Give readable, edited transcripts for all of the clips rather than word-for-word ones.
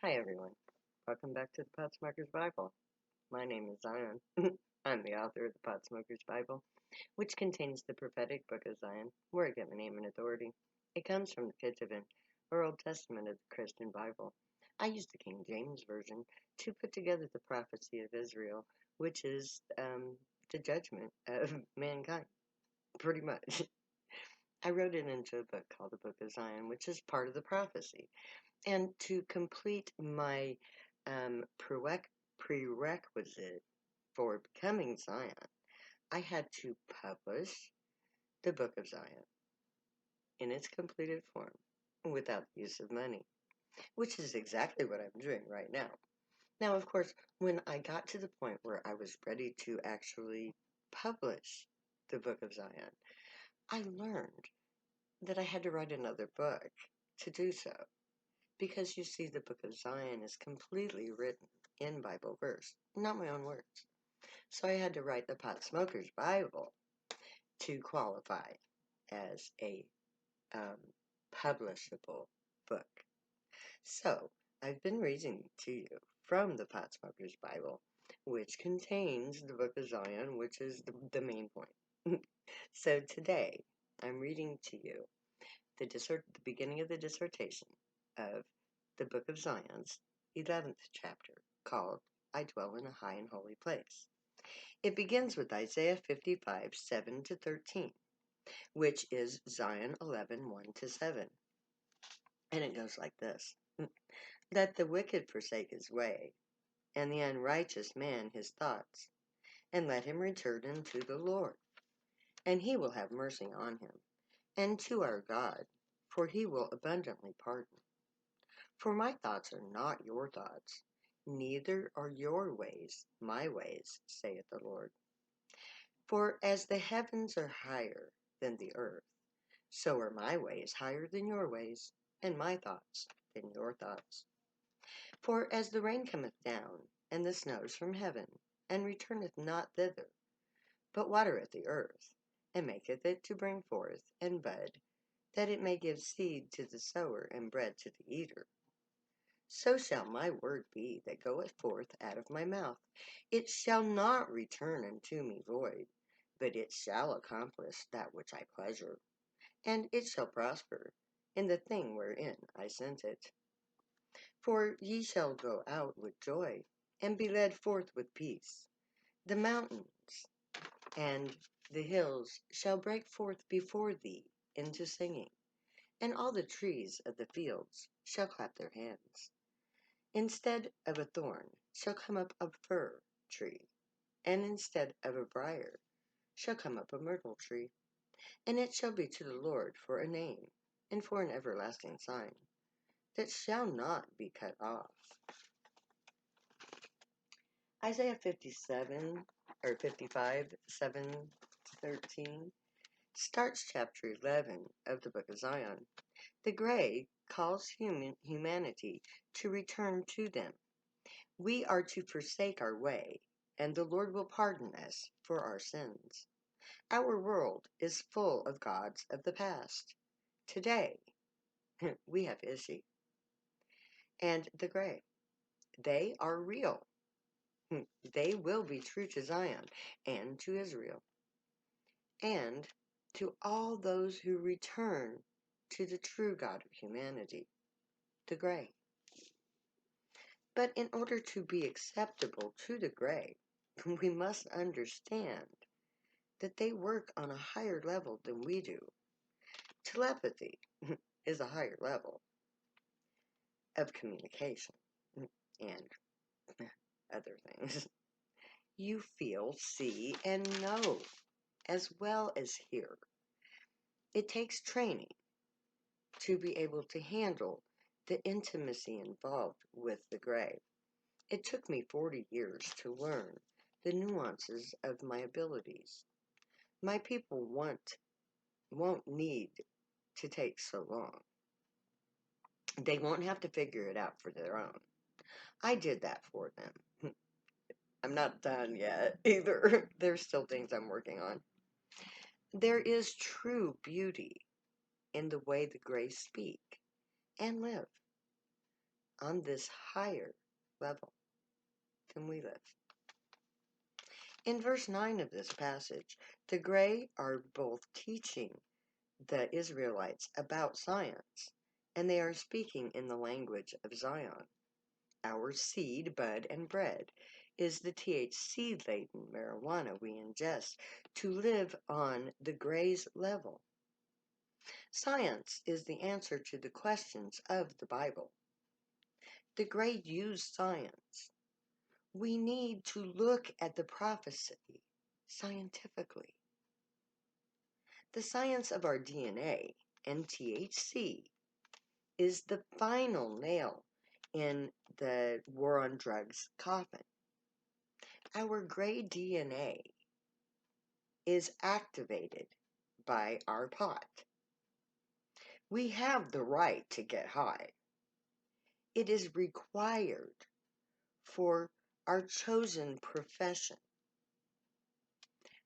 Hi everyone. Welcome back to the Potsmoker's Bible. My name is Zion. I'm the author of the Potsmoker's Bible, which contains the prophetic book of Zion, where I get my name and authority. It comes from the Ketuvim, or Old Testament of the Christian Bible. I use the King James Version to put together the prophecy of Israel, which is the judgment of mankind, pretty much. I wrote it into a book called the Book of Zion, which is part of the prophecy. And to complete my prerequisite for becoming Zion, I had to publish the Book of Zion in its completed form without the use of money, which is exactly what I'm doing right now. Now, of course, when I got to the point where I was ready to actually publish the Book of Zion, I learned that I had to write another book to do so. Because you see, the Book of Zion is completely written in Bible verse, not my own words. So I had to write the Potsmoker's Bible to qualify as a publishable book. So I've been reading to you from the Potsmoker's Bible, which contains the Book of Zion, which is the main point. So today I'm reading to you the beginning of the dissertation of the Book of Zion's 11th chapter, called I Dwell in a High and Holy Place. It begins with Isaiah 55, 7 to 13, which is Zion 11, 1 to 7. And it goes like this: Let the wicked forsake his way, and the unrighteous man his thoughts, and let him return unto the Lord, and he will have mercy on him, and to our God, for he will abundantly pardon. For my thoughts are not your thoughts, neither are your ways my ways, saith the Lord. For as the heavens are higher than the earth, so are my ways higher than your ways, and my thoughts than your thoughts. For as the rain cometh down, and the snows from heaven, and returneth not thither, but watereth the earth, and maketh it to bring forth and bud, that it may give seed to the sower and bread to the eater, so shall my word be that goeth forth out of my mouth. It shall not return unto me void, but it shall accomplish that which I pleasure, and it shall prosper in the thing wherein I sent it. For ye shall go out with joy, and be led forth with peace. The mountains and the hills shall break forth before thee into singing, and all the trees of the fields shall clap their hands. Instead of a thorn shall come up a fir tree, and instead of a brier shall come up a myrtle tree. And it shall be to the Lord for a name, and for an everlasting sign, that shall not be cut off. Isaiah 57, or 55, 7 to 13, starts chapter 11 of the Book of Zion. The gray calls humanity to return to them. We are to forsake our way, and the Lord will pardon us for our sins. Our world is full of gods of the past. Today, we have Ishi and the gray. They are real. They will be true to Zion and to Israel, and to all those who return to the true God of humanity, the gray. But in order to be acceptable to the gray, we must understand that they work on a higher level than we do. Telepathy is a higher level of communication and other things. You feel, see, and know as well as hear. It takes training to be able to handle the intimacy involved with the gray. It took me 40 years to learn the nuances of my abilities. My people won't need to take so long. They won't have to figure it out for their own. I did that for them. I'm not done yet either. There's still things I'm working on. There is true beauty in the way the gray speak and live. on this higher level than we live. In verse 9 of this passage, the Gray are both teaching the Israelites about science, and they are speaking in the language of Zion. Our seed, bud, and bread is the THC-laden marijuana we ingest to live on the Gray's level. Science is the answer to the questions of the Bible. The Gray use science. We need to look at the prophecy scientifically. The science of our DNA and THC is the final nail in the war on drugs coffin. Our Gray DNA is activated by our pot. We have the right to get high. It is required for our chosen profession.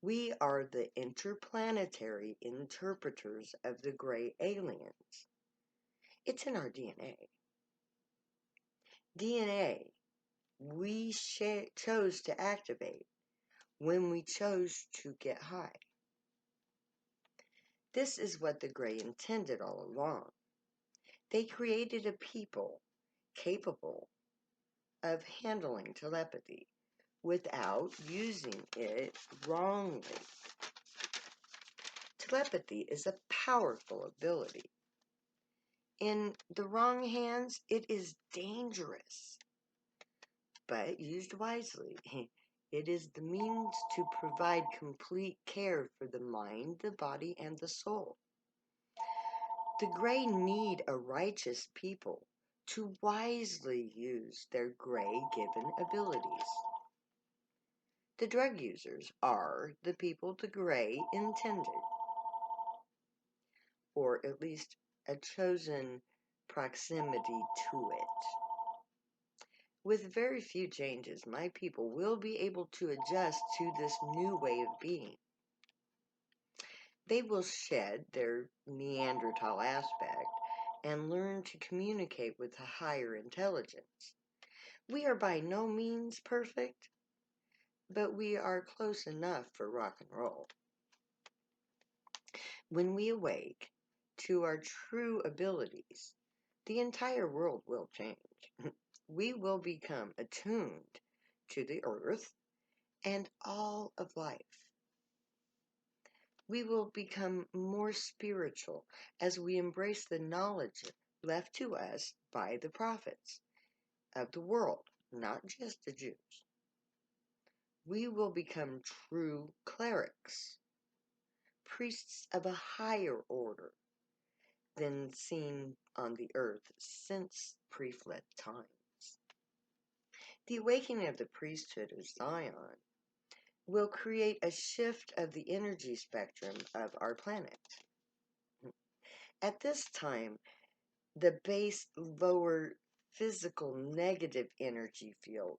We are the interplanetary interpreters of the Gray aliens. It's in our DNA. DNA we chose to activate when we chose to get high. This is what the Gray intended all along. They created a people capable of handling telepathy without using it wrongly. Telepathy is a powerful ability. In the wrong hands, it is dangerous, but used wisely, it is the means to provide complete care for the mind, the body, and the soul. The Gray need a righteous people to wisely use their Gray-given abilities. The drug users are the people the Gray intended, or at least a chosen proximity to it. With very few changes, my people will be able to adjust to this new way of being. They will shed their Neanderthal aspect and learn to communicate with a higher intelligence. We are by no means perfect, but we are close enough for rock and roll. When we awake to our true abilities, the entire world will change. We will become attuned to the earth and all of life. We will become more spiritual as we embrace the knowledge left to us by the prophets of the world, not just the Jews. We will become true clerics, priests of a higher order than seen on the earth since pre-flood times. The awakening of the priesthood of Zion will create a shift of the energy spectrum of our planet. At this time, the base lower physical negative energy field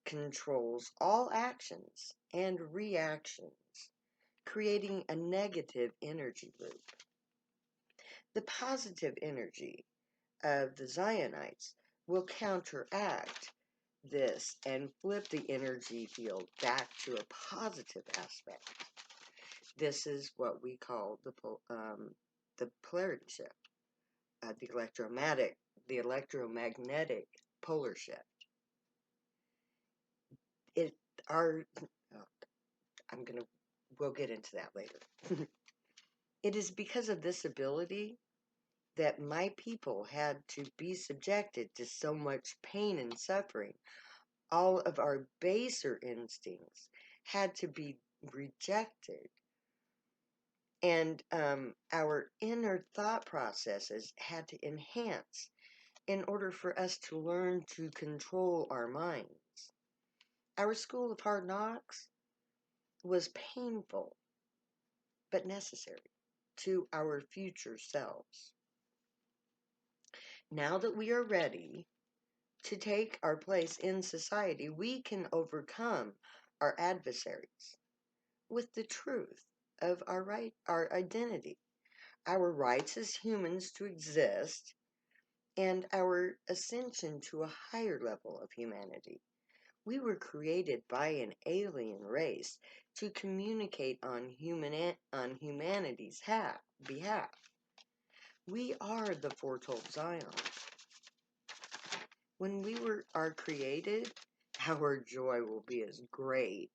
controls all actions and reactions, creating a negative energy loop. The positive energy of the Zionites will counteract this and flip the energy field back to a positive aspect. This is what we call the polarity shift, the electromagnetic polar shift. We'll get into that later. It is because of this ability that my people had to be subjected to so much pain and suffering. All of our baser instincts had to be rejected. And our inner thought processes had to enhance in order for us to learn to control our minds. Our school of hard knocks was painful, but necessary to our future selves. Now that we are ready to take our place in society, we can overcome our adversaries with the truth of our identity, our rights as humans to exist, and our ascension to a higher level of humanity. We were created by an alien race to communicate on humanity's behalf. We are the foretold Zion. When are created, our joy will be as great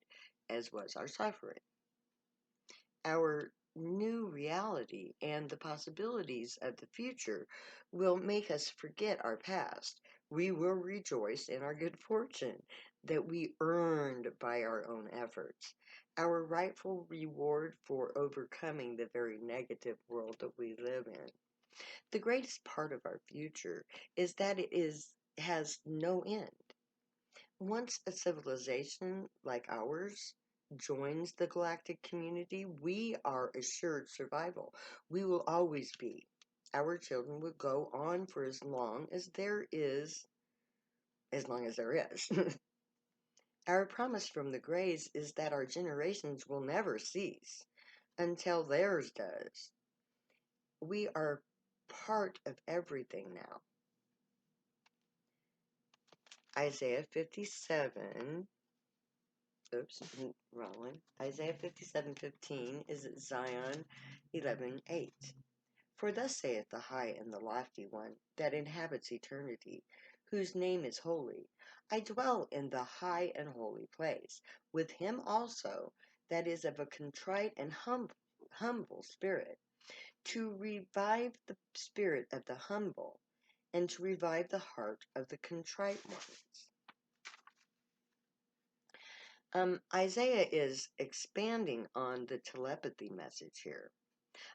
as was our suffering. Our new reality and the possibilities of the future will make us forget our past. We will rejoice in our good fortune that we earned by our own efforts, our rightful reward for overcoming the very negative world that we live in. The greatest part of our future is that has no end. Once a civilization like ours joins the galactic community, we are assured survival. We will always be. Our children will go on for as long as there is. Our promise from the Greys is that our generations will never cease until theirs does. We are part of everything now. Isaiah 57, oops, wrong one. Isaiah 57:15 is Zion 11:8. For thus saith the high and the lofty one that inhabits eternity, whose name is holy. I dwell in the high and holy place, with him also that is of a contrite and humble spirit, to revive the spirit of the humble, and to revive the heart of the contrite ones. Isaiah is expanding on the telepathy message here.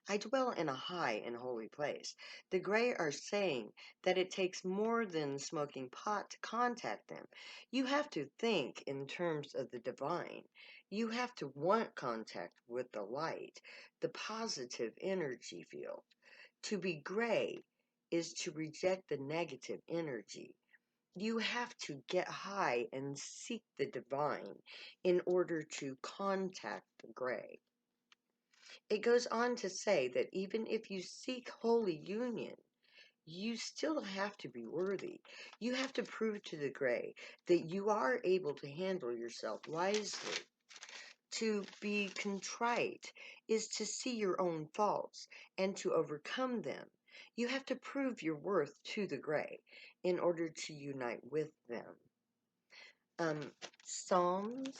I dwell in a high and holy place. The Grey are saying that it takes more than smoking pot to contact them. You have to think in terms of the divine. You have to want contact with the light, the positive energy field. To be Grey is to reject the negative energy. You have to get high and seek the divine in order to contact the Grey. It goes on to say that even if you seek holy union, you still have to be worthy. You have to prove to the Grey that you are able to handle yourself wisely. To be contrite is to see your own faults and to overcome them. You have to prove your worth to the Grey in order to unite with them. Psalms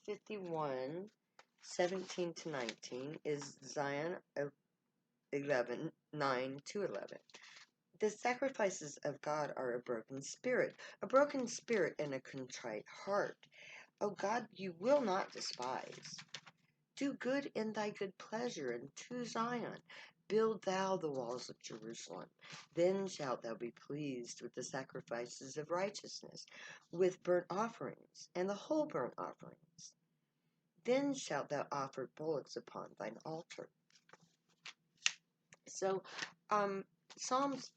51, 17 to 19 is Zion 11, 9 to 11. The sacrifices of God are a broken spirit and a contrite heart. O God, you will not despise. Do good in thy good pleasure, and to Zion build thou the walls of Jerusalem. Then shalt thou be pleased with the sacrifices of righteousness, with burnt offerings, and the whole burnt offerings. Then shalt thou offer bullocks upon thine altar. So, Psalms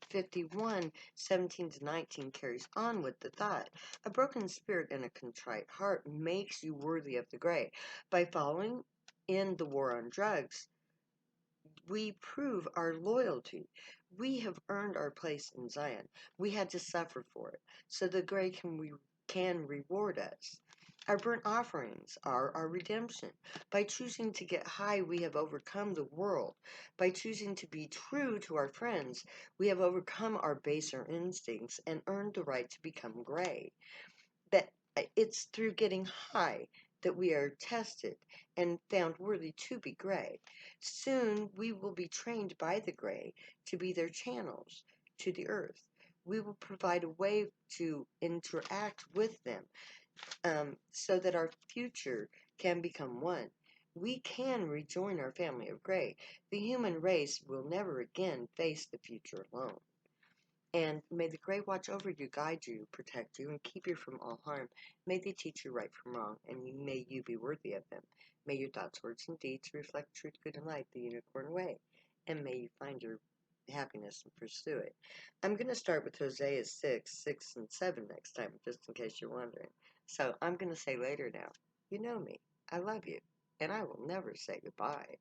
51, 17 to 19 carries on with the thought. A broken spirit and a contrite heart makes you worthy of the Grey. By following in the war on drugs, we prove our loyalty. We have earned our place in Zion. We had to suffer for it, so the Grey can reward us. Our burnt offerings are our redemption. By choosing to get high, we have overcome the world. By choosing to be true to our friends, we have overcome our baser instincts and earned the right to become Grey. That it's through getting high that we are tested and found worthy to be Grey. Soon we will be trained by the Grey to be their channels to the earth. We will provide a way to interact with them, so that our future can become one. We can rejoin our family of Grey. The human race will never again face the future alone. And may the Grey watch over you, guide you, protect you, and keep you from all harm. May they teach you right from wrong, and may you be worthy of them. May your thoughts, words, and deeds reflect truth, good, and light, the unicorn way. And may you find your happiness and pursue it. I'm going to start with Hosea 6, 6, and 7 next time, just in case you're wondering. So I'm going to say later now, you know me, I love you, and I will never say goodbye.